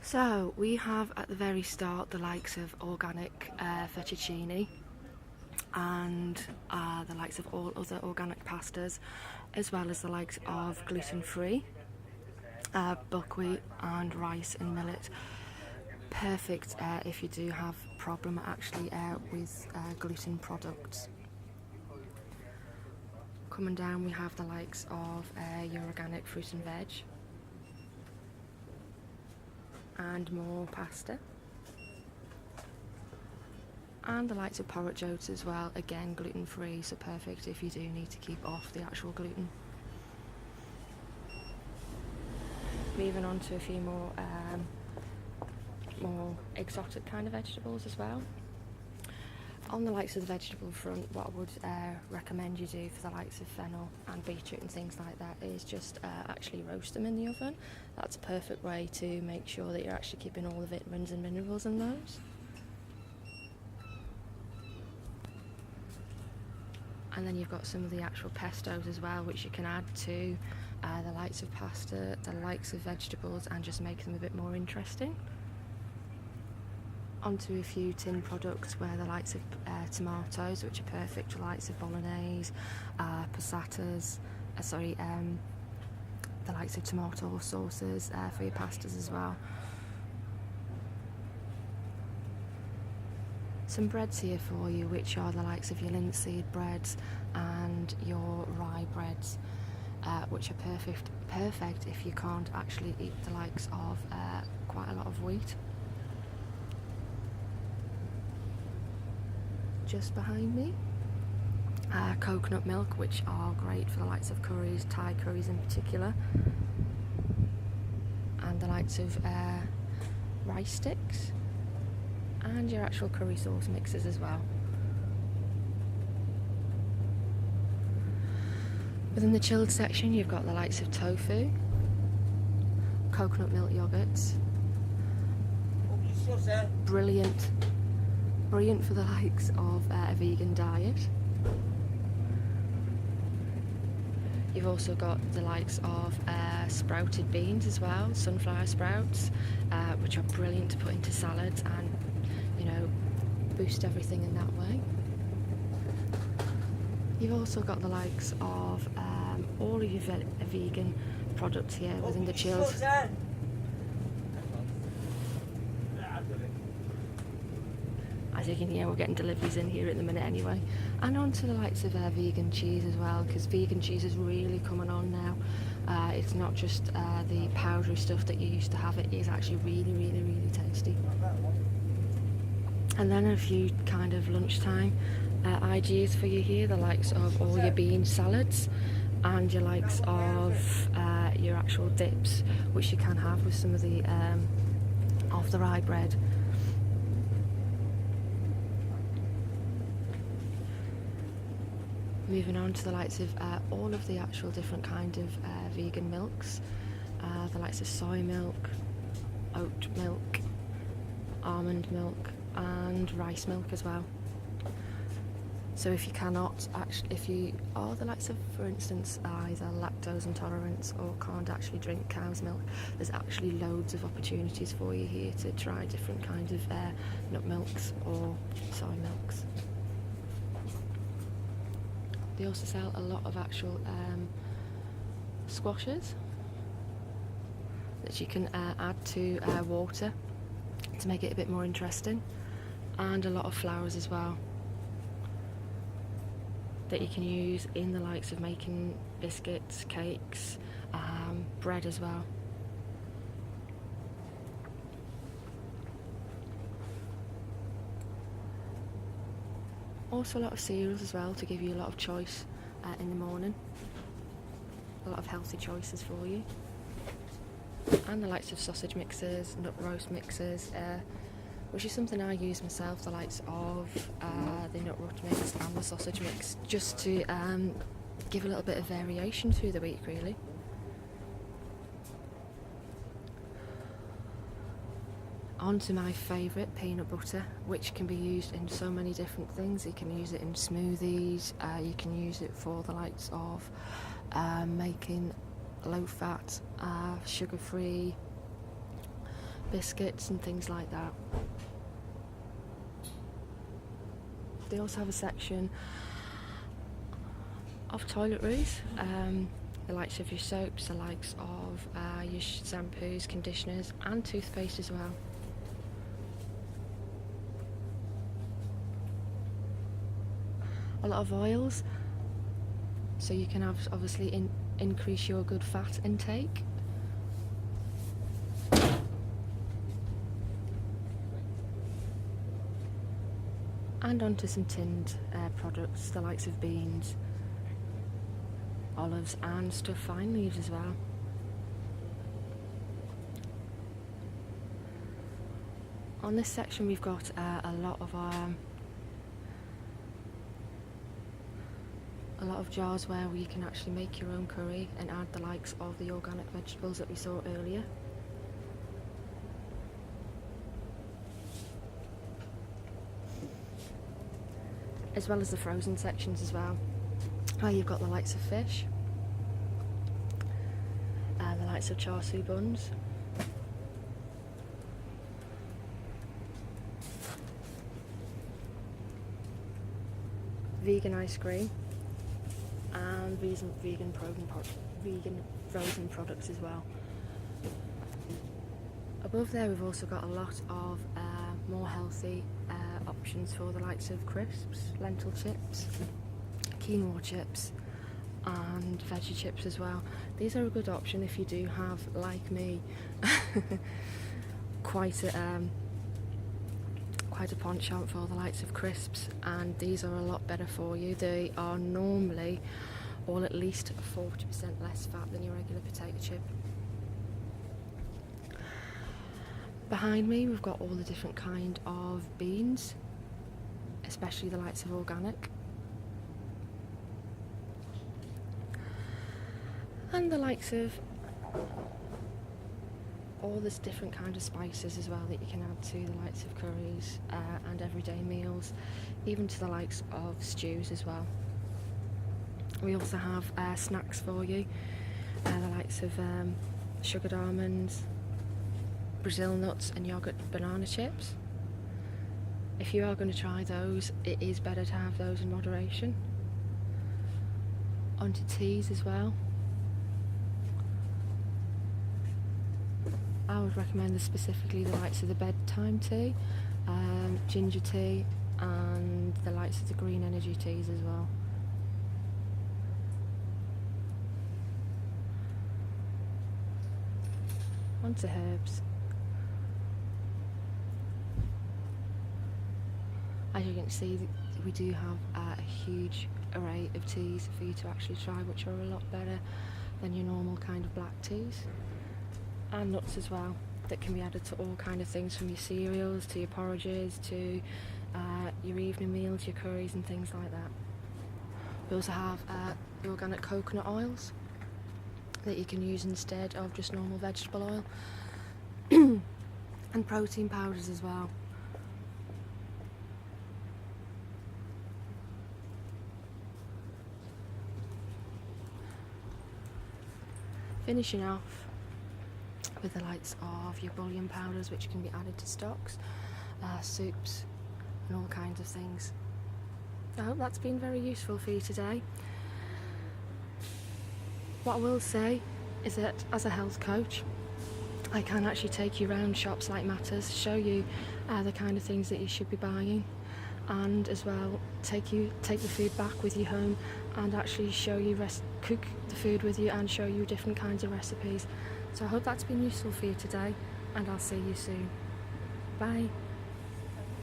So we have at the very start the likes of organic fettuccine and the likes of all other organic pastas, as well as the likes of gluten-free buckwheat and rice and millet. Perfect if you do have a problem actually with gluten products. Coming down we have the likes of your organic fruit and veg and more pasta, and the likes of porridge oats as well, again gluten free, so perfect if you do need to keep off the actual gluten. Moving on to a few more exotic kind of vegetables as well. On the likes of the vegetable front, what I would recommend you do for the likes of fennel and beetroot and things like that is just actually roast them in the oven. That's a perfect way to make sure that you're actually keeping all the vitamins and minerals in those. And then you've got some of the actual pestos as well, which you can add to the likes of pasta, the likes of vegetables, and just make them a bit more interesting. Onto a few tin products where the likes of tomatoes, which are perfect for the likes of bolognese, passatas, the likes of tomato sauces for your pastas as well. Some breads here for you, which are the likes of your linseed breads and your rye breads, which are perfect if you can't actually eat the likes of quite a lot of wheat. Just behind me, coconut milk, which are great for the likes of curries, Thai curries in particular, and the likes of rice sticks, and your actual curry sauce mixes as well. Within the chilled section you've got the likes of tofu, coconut milk yogurts, brilliant for the likes of a vegan diet. You've also got the likes of sprouted beans as well, sunflower sprouts, which are brilliant to put into salads and, you know, boost everything in that way. You've also got the likes of all of your vegan products here within the chilled. As you can hear, we're getting deliveries in here at the minute anyway. And on to the likes of vegan cheese as well, because vegan cheese is really coming on now. It's not just the powdery stuff that you used to have, it is actually really tasty. And then a few kind of lunchtime ideas for you here, the likes of all your bean salads and your likes of your actual dips, which you can have with some of the rye bread. Moving on to the likes of all of the actual different kind of vegan milks, the likes of soy milk, oat milk, almond milk, and rice milk as well. So if you are the likes of, for instance, either lactose intolerant or can't actually drink cow's milk, there's actually loads of opportunities for you here to try different kinds of nut milks or soy milks. They also sell a lot of actual squashes that you can add to water to make it a bit more interesting, and a lot of flowers as well that you can use in the likes of making biscuits, cakes, bread as well. Also a lot of cereals as well to give you a lot of choice in the morning. A lot of healthy choices for you. And the likes of sausage mixers, nut roast mixers, which is something I use myself, the likes of the nut roast mix and the sausage mix, just to give a little bit of variation through the week really. On to my favourite, peanut butter, which can be used in so many different things. You can use it in smoothies, you can use it for the likes of making low fat, sugar free biscuits and things like that. They also have a section of toiletries, the likes of your soaps, the likes of your shampoos, conditioners and toothpaste as well. A lot of oils, so you can have obviously increase your good fat intake. And onto some tinned products, the likes of beans, olives and stuffed vine leaves as well. On this section we've got a lot of jars where you can actually make your own curry and add the likes of the organic vegetables that we saw earlier. As well as the frozen sections as well. You've got the likes of fish, the likes of char siu buns, vegan ice cream, and vegan frozen products as well. Above there we've also got a lot of more healthy options for the likes of crisps, lentil chips, quinoa chips and veggie chips as well. These are a good option if you do have, like me, quite a penchant for the likes of crisps, and these are a lot better for you. They are normally all at least 40% less fat than your regular potato chip. Behind me we've got all the different kind of beans, especially the likes of organic, and the likes of all this different kind of spices as well that you can add to the likes of curries and everyday meals, even to the likes of stews as well. We also have snacks for you, the likes of sugared almonds, Brazil nuts and yogurt banana chips. If you are going to try those, it is better to have those in moderation. Onto teas as well. I would recommend specifically the likes of the bedtime tea, ginger tea and the likes of the green energy teas as well. Onto herbs. As you can see, we do have a huge array of teas for you to actually try, which are a lot better than your normal kind of black teas. And nuts as well, that can be added to all kind of things, from your cereals to your porridges to your evening meals, your curries and things like that. We also have the organic coconut oils that you can use instead of just normal vegetable oil, and protein powders as well. Finishing off with the likes of your bouillon powders, which can be added to stocks, soups and all kinds of things. I hope that's been very useful for you today. What I will say is that as a health coach, I can actually take you around shops like Mattas, show you the kind of things that you should be buying, and as well take the food back with you home and actually show you cook the food with you and show you different kinds of recipes. So I hope that's been useful for you today, and I'll see you soon. Bye.